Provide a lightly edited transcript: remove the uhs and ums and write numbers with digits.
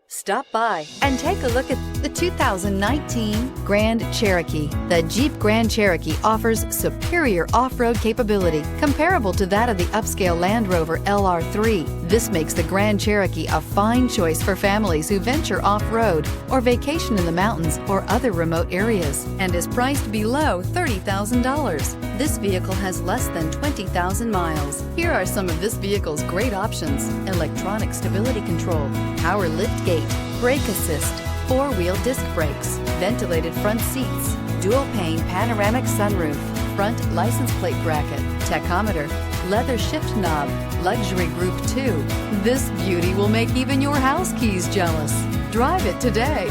Stop by and take a look at the 2019 Grand Cherokee. The Jeep Grand Cherokee offers superior off-road capability comparable to that of the upscale Land Rover LR3. This makes the Grand Cherokee a fine choice for families who venture off-road or vacation in the mountains or other remote areas, and is priced below $30,000. This vehicle has less than 20,000 miles. Here are some of this vehicle's great options: electronic stability control, power liftgate, brake assist, four-wheel disc brakes, ventilated front seats, dual-pane panoramic sunroof, front license plate bracket, tachometer, leather shift knob, luxury group 2. This beauty will make even your house keys jealous. Drive it today.